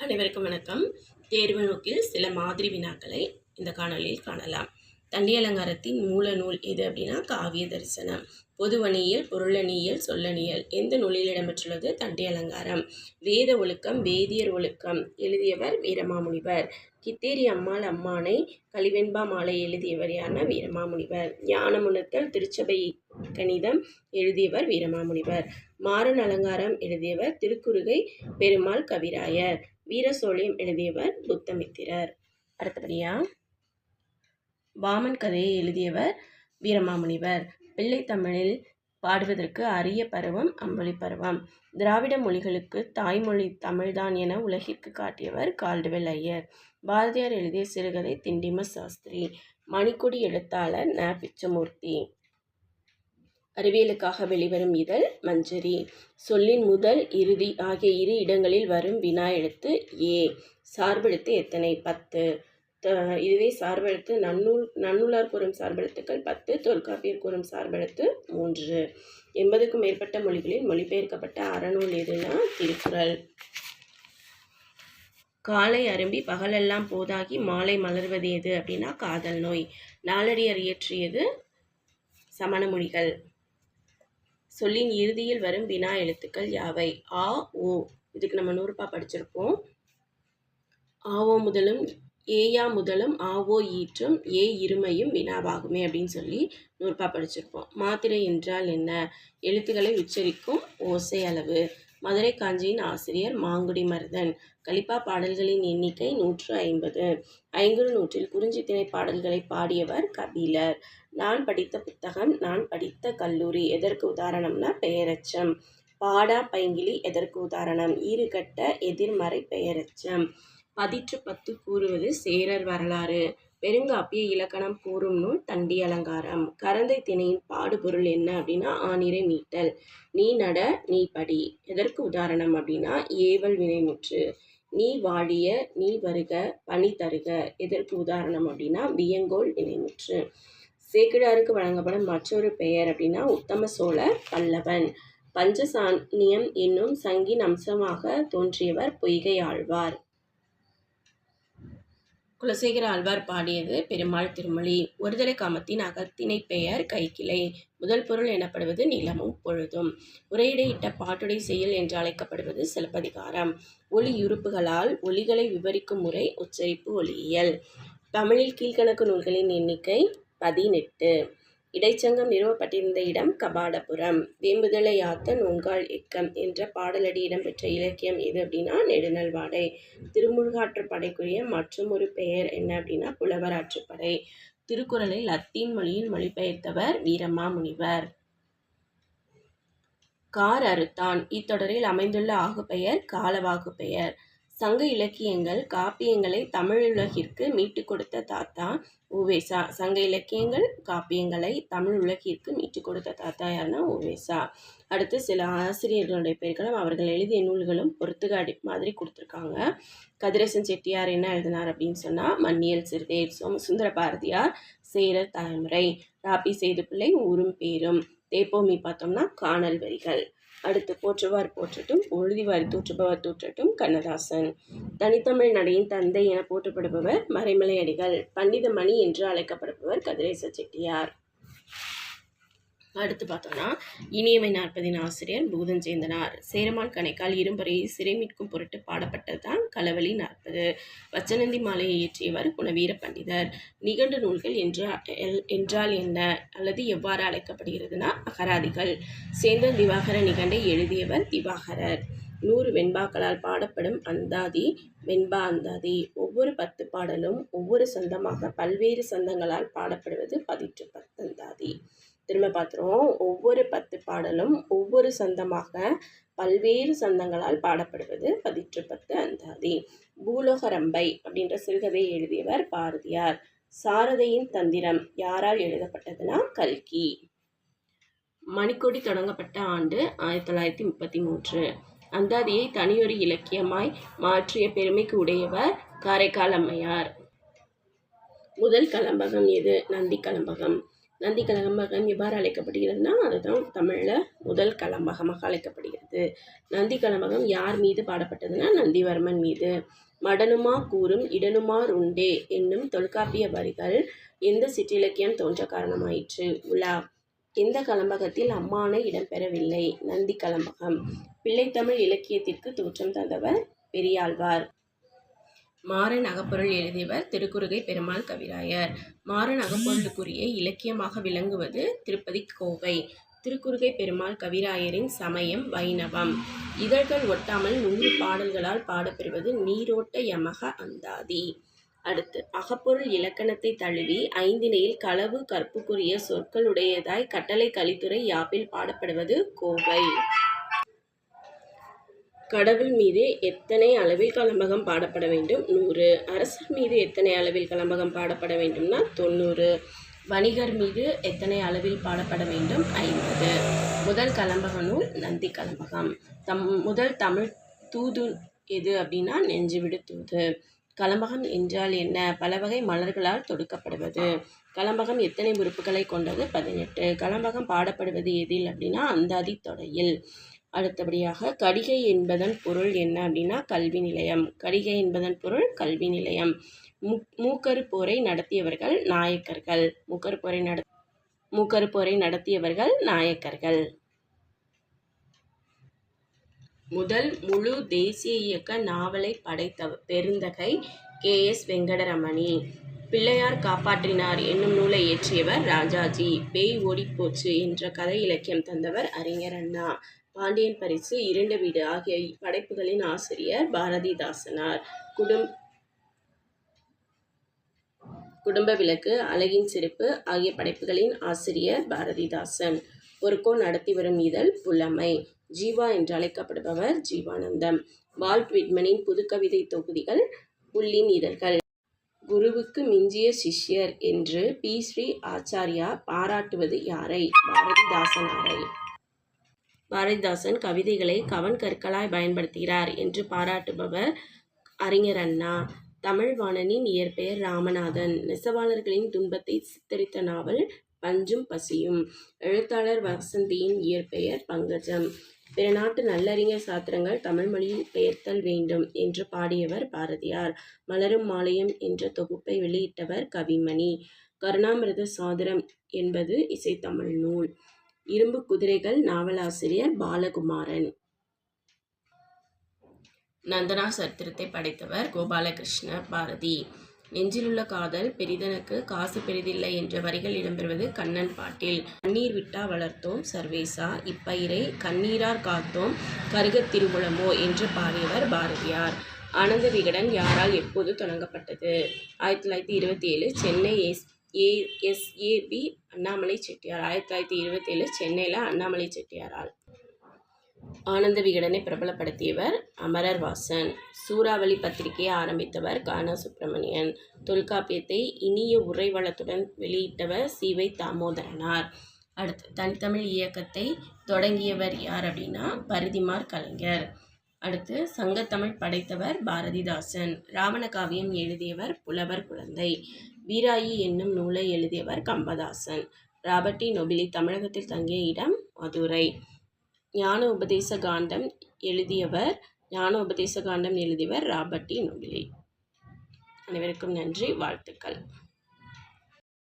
அனைவருக்கும் வணக்கம். தேர்வு நோக்கில் சில மாதிரி வினாக்களை இந்த காணொலியில் காணலாம். தண்டி அலங்காரத்தின் மூல நூல் எது அப்படின்னா காவிய தரிசனம். பொதுவணியியல், பொருளணியியல், சொல்லணியல் எந்த நூலில் இடம்பெற்றுள்ளது? தண்டி அலங்காரம். வேத ஒழுக்கம், வேதியர் ஒழுக்கம் எழுதியவர் வீரமாமுனிவர். கித்தேரி அம்மாள் அம்மானை கலிவெண்பா மாலை எழுதியவர் யாருன்னா வீரமாமுனிவர். ஞானமுணர்த்தல் திருச்சபை கணிதம் எழுதியவர் வீரமாமுனிவர். மாறன் அலங்காரம் எழுதியவர் திருக்குறுகை பெருமாள் கவிராயர். வீரசோழியம் எழுதியவர் புத்தமித்திரர். அடுத்தபடியா வாமன் கதையை எழுதியவர் வீரமாமுனிவர். பிள்ளை தமிழில் பாடுவதற்கு அரிய பருவம் அம்பொலி பருவம். திராவிட மொழிகளுக்கு தாய்மொழி தமிழ்தான் என உலகிற்கு காட்டியவர் கால்டுவெல் ஐயர். பாரதியார் எழுதிய சிறுகதை திண்டிம சாஸ்திரி. மணிக்கொடி எழுத்தாளர் ந. பிச்சமூர்த்தி. அறிவியலுக்காக வெளிவரும் இதழ் மஞ்சரி. சொல்லின் முதல் இறுதி ஆகிய இரு இடங்களில் வரும் வினா எழுத்து ஏ. சார்பெழுத்து எத்தனை? 10. இதுவே சார்பெழுத்து நன்னூலார் கூறும் சார்பெழுத்துக்கள் 10, தொல்காப்பியர் கூறும் சார்பெழுத்து 3. 80க்கும் மேற்பட்ட மொழிகளில் மொழிபெயர்க்கப்பட்ட அறநூல் எதுனா திருக்குறள். காலை அரும்பி பகலெல்லாம் போதாகி மாலை மலர்வது எது அப்படின்னா காதல் நோய். நாலடியார் இயற்றியது சமணமொழிகள். சொல்லின் இறுதியில் வரும் வினா எழுத்துக்கள் யாவை? ஆ, ஓ. இதுக்கு நம்ம 100 ரூபாய் படிச்சிருப்போம். ஆவோ முதலும் ஏயா முதலும் ஆவோ ஈற்றும் ஏ இருமையும் வினாவாகுமே அப்படின்னு சொல்லி 100 ரூபாய் படிச்சிருப்போம். மாத்திரை என்றால் என்ன? எழுத்துக்களை உச்சரிக்கும் ஓசை அளவு. மதுரை காஞ்சியின் ஆசிரியர் மாங்குடி மருதன். கலிப்பா பாடல்களின் எண்ணிக்கை 150. ஐங்குறு நூற்றில் குறிஞ்சி திணை பாடல்களை பாடியவர் கபிலர். நான் படித்த புத்தகம், நான் படித்த கல்லூரி எதற்கு உதாரணம்னா பெயரெச்சம். பாடா பைங்கிலி எதற்கு உதாரணம்? ஈறுகட்ட எதிர்மறை பெயரெச்சம். 10 கூறுவது சேரர் வரலாறு. பெருங்காப்பிய இலக்கணம் கூறும் நூல் தண்டி அலங்காரம். கரந்தை திணையின் பாடுபொருள் என்ன அப்படின்னா ஆனிரை மீட்டல். நீ நட நீ படி எதற்கு உதாரணம் அப்படின்னா ஏவல் வினைமுற்று. நீ வாழிய நீ வருக பணி தருக எதற்கு உதாரணம் அப்படின்னா வியங்கோல் வினைமுற்று. சேக்கிழாருக்கு வழங்கப்படும் மற்றொரு பெயர் அப்படின்னா உத்தம சோழ பல்லவன். பஞ்சசான்னியம் என்னும் சங்கின் அம்சமாக தோன்றியவர் பொய்கை ஆழ்வார். குலசேகர ஆழ்வார் பாடியது பெருமாள் திருமொழி. ஒருதலை காமத்தின் அகத்திணை பெயர் கைக்கிளை. முதல் பொருள் எனப்படுவது நிலமும் பொழுதும். உரையிடையிட்ட பாட்டுடை செயல் என்று அழைக்கப்படுவது சிலப்பதிகாரம். ஒலியுறுப்புகளால் ஒலிகளை விவரிக்கும் முறை உச்சரிப்பு ஒலியியல். தமிழில் கீழ்கணக்கு நூல்களின் எண்ணிக்கை 18. இடைச்சங்கம் நிறுவப்பட்டிருந்த இடம் கபாடபுரம். வேம்புதலை யாத்த நோன்கால் எக்கம் என்ற பாடலடி இடம்பெற்ற இலக்கியம் எது அப்படின்னா நெடுநல்வாடை. திருமுருகாற்றுப்படைக்குரிய மற்றும் ஒரு பெயர் என்ன அப்படின்னா புலவராற்றுப்படை. திருக்குறளை லத்தீன் மொழியில் மொழிபெயர்த்தவர் வீரமாமுனிவர். கார் அறுத்தான் இத்தொடரில் அமைந்துள்ள ஆகுபெயர் காலவாகு பெயர். சங்க இலக்கியங்கள் காப்பியங்களை தமிழுலகிற்கு மீட்டு கொடுத்த தாத்தா உவேசா. சங்க இலக்கியங்கள் காப்பியங்களை தமிழ் உலகிற்கு மீட்டு கொடுத்த தாத்தா யாருன்னா உவேசா. அடுத்து சில ஆசிரியர்களுடைய பெயர்களும் அவர்கள் எழுதிய நூல்களும் பொறுத்துக்காடி மாதிரி கொடுத்துருக்காங்க. கதிரேசன் செட்டியார் என்ன எழுதினார் அப்படின்னு சொன்னால் மன்னியல் சிறுதேர். சுந்தர பாரதியார் சேரர் தலைமுறை. ராபி சேதுப்பிள்ளை ஊரும் பேரும். தேப்போமி பார்த்தோம்னா காணல் வரிகள். அடுத்து போற்றுவார் போற்றட்டும் பொழுதிவாரி தூற்றுபவர் தூற்றட்டும் கண்ணதாசன். தனித்தமிழ் நடையின் தந்தை என போற்றப்படுபவர் மறைமலை அடிகள். பண்டித மணி என்று அழைக்கப்படுபவர் கதிரேச செட்டியார். அடுத்து பார்த்தோம்னா இனியவை 40 ஆசிரியர் பூதஞ்சேந்தனார். சேரமான் கணைக்கால் இரும்பறையை சிறை மீட்கும் பொருட்டு பாடப்பட்டது தான் களவழி 40. வச்சனந்தி மாலையை இயற்றியவர் குணவீர பண்டிதர். நிகண்டு நூல்கள் என்றால் என்ன அல்லது எவ்வாறு அழைக்கப்படுகிறதுனா அகராதிகள். சேந்தன் திவாகர நிகண்டை எழுதியவர் திவாகரர். 100 வெண்பாக்களால் பாடப்படும் அந்தாதி வெண்பா அந்தாதி. ஒவ்வொரு 10 பாடலும் ஒவ்வொரு சந்தமாக பல்வேறு சந்தங்களால் பாடப்படுவது 10 அந்தாதி. திரும்ப பார்த்துருவோம். ஒவ்வொரு 10 பாடலும் ஒவ்வொரு சந்தமாக பல்வேறு சந்தங்களால் பாடப்படுவது 10 அந்தாதி. பூலோகரம்பை அப்படின்ற சிறுகதையை எழுதியவர் பாரதியார். சாரதையின் தந்திரம் யாரால் எழுதப்பட்டதுன்னா கல்கி. மணிக்கொடி தொடங்கப்பட்ட ஆண்டு 1933. அந்தாதியை தனியொரு இலக்கியமாய் மாற்றிய பெருமைக்கு உடையவர் காரைக்கால் அம்மையார். முதல் கலம்பகம் எது? நந்தி கலம்பகம். நந்தி கலம்பகம் எவ்வாறு அழைக்கப்படுகிறதுனா அதுதான் தமிழில் முதல் கலம்பகமாக அழைக்கப்படுகிறது. நந்தி கலம்பகம் யார் மீது பாடப்பட்டதுன்னா நந்திவர்மன் மீது. மடனுமா கூறும் இடனுமார் உண்டே என்னும் தொல்காப்பிய வரிகள் எந்த சிற்றிலக்கியம் தோன்ற காரணமாயிற்று? உலா. எந்த கலம்பகத்தில் அம்மானை இடம்பெறவில்லை? நந்தி கலம்பகம். பிள்ளைத்தமிழ் இலக்கியத்திற்கு தோற்றம் தந்தவர் பெரியாழ்வார். மாறன் அகப்பொருள் எழுதியவர் திருக்குறுகை பெருமாள் கவிராயர். மாறன் அகப்பொருளுக்குரிய இலக்கியமாக விளங்குவது திருப்பதி கோவை. திருக்குறுகை பெருமாள் கவிராயரின் சமயம் வைணவம். இதழ்கள் ஒட்டாமல் 100 பாடல்களால் பாடப்பெறுவது நீரோட்ட யமக அந்தாதி. அடுத்து அகப்பொருள் இலக்கணத்தை தழுவி ஐந்திணையில் களவு கற்புக்குரிய சொற்களுடையதாய் கட்டளை கலித்துறை யாப்பில் பாடப்படுவது கோவை. கடவுள் மீது எத்தனை அளவில் கலம்பகம் பாடப்பட வேண்டும்? 100. அரசர் மீது எத்தனை அளவில் கலம்பகம் பாடப்பட வேண்டும்னா 90. வணிகர் மீது எத்தனை அளவில் பாடப்பட வேண்டும்? 50. முதல் கலம்பக நூல் நந்தி கலம்பகம். முதல் தமிழ் தூது எது அப்படின்னா நெஞ்சுவிடு தூது. கலம்பகம் என்றால் என்ன? பல வகை மலர்களால் தொடுக்கப்படுவது. கலம்பகம் எத்தனை உறுப்புகளை கொண்டது? 18. கலம்பகம் பாடப்படுவது எதில் அப்படின்னா அந்தாதி தொடையில். அடுத்தபடியாக கடிகை என்பதன் பொருள் என்ன அப்படின்னா கல்வி நிலையம். கடிகை என்பதன் பொருள் கல்வி நிலையம். மூக்கரு போரை நடத்தியவர்கள் நாயக்கர்கள். மூக்கரு போரை நடத்தியவர்கள் நாயக்கர்கள். முதல் முழு தேசிய இயக்க நாவலை படைத்த பெருந்தகை K.S. வெங்கடரமணி. பிள்ளையார் காப்பாற்றினார் என்னும் நூலை இயற்றியவர் ராஜாஜி. பேய் ஓடிப்போச்சு என்ற கதை இலக்கியம் தந்தவர் அறிஞர் அண்ணா. பாண்டியன் பரிசு, 2 வீடு ஆகிய படைப்புகளின் ஆசிரியர் பாரதிதாசனார். குடும்ப விளக்கு, அழகின் சிரிப்பு ஆகிய படைப்புகளின் ஆசிரியர் பாரதிதாசன். ஒருக்கோன் நடத்தி வரும் இதழ் புலமை. ஜீவா என்று அழைக்கப்படுபவர் ஜீவானந்தம். வால்ட் விட்மனின் புதுக்கவிதை தொகுதிகள் புல்லின் இதழ்கள். குருவுக்கு மிஞ்சிய சிஷ்யர் என்று பி. ஸ்ரீ ஆச்சாரியா பாராட்டுவது யாரை? பாரதிதாசனாரை. பாரதிதாசன் கவிதைகளை கவன் கற்களாய் பயன்படுத்துகிறார் என்று பாராட்டுபவர் அறிஞர் அண்ணா. தமிழ்வாணனின் இயற்பெயர் ராமநாதன். நெசவாளர்களின் துன்பத்தை சித்தரித்த நாவல் பஞ்சும் பசியும். எழுத்தாளர் வசந்தியின் இயற்பெயர் பங்கஜம். பிற நாட்டு நல்லறிஞர் சாத்திரங்கள் தமிழ் மொழியில் பெயர்த்தல் வேண்டும் என்று பாடியவர் பாரதியார். மலரும் மாலையும் என்ற தொகுப்பை வெளியிட்டவர் கவிமணி. கருணாமிர்த சாதனம் என்பது இசைத்தமிழ் நூல். இரும்பு குதிரைகள் நாவலாசிரியர் பாலகுமாரன். நந்தனா சரித்திரத்தை படைத்தவர் கோபாலகிருஷ்ண பாரதி. நெஞ்சிலுள்ள காதல் பெரிதனுக்கு காசு பெரிதில்லை என்ற வரிகள் இடம்பெறுவது கண்ணன் பாட்டில். கண்ணீர் விட்டா வளர்த்தோம் சர்வேசா இப்பயிரை கண்ணீரார் காத்தோம் கருகத் திருகுளமோ என்று பாடியவர் பாரதியார். ஆனந்த விகடன் யாரால் எப்போது தொடங்கப்பட்டது? 1927 சென்னை ASAB அண்ணாமலை செட்டியார். 1927 சென்னையில் அண்ணாமலை செட்டியாரால். ஆனந்த விகடனை பிரபலப்படுத்தியவர் அமரர் வாசன். சூறாவளி பத்திரிகையை ஆரம்பித்தவர் கானா சுப்பிரமணியன். தொல்காப்பியத்தை இனிய உரைவளத்துடன் வெளியிட்டவர் சி.வை. தாமோதரனார். அடுத்து தனித்தமிழ் இயக்கத்தை தொடங்கியவர் யார் அப்படின்னா பரிதிமார் கலைஞர். அடுத்து சங்கத்தமிழ் படைத்தவர் பாரதிதாசன். ராவண காவியம் எழுதியவர் புலவர் குழந்தை. வீராயி என்னும் நூலை எழுதியவர் கம்பதாசன். ராபர்ட் டி நொபிலி தமிழகத்தில் தங்கிய இடம் மதுரை. ஞான உபதேச காண்டம் எழுதியவர் ராபர்ட் டி நொபிலி. அனைவருக்கும் நன்றி, வாழ்த்துக்கள்.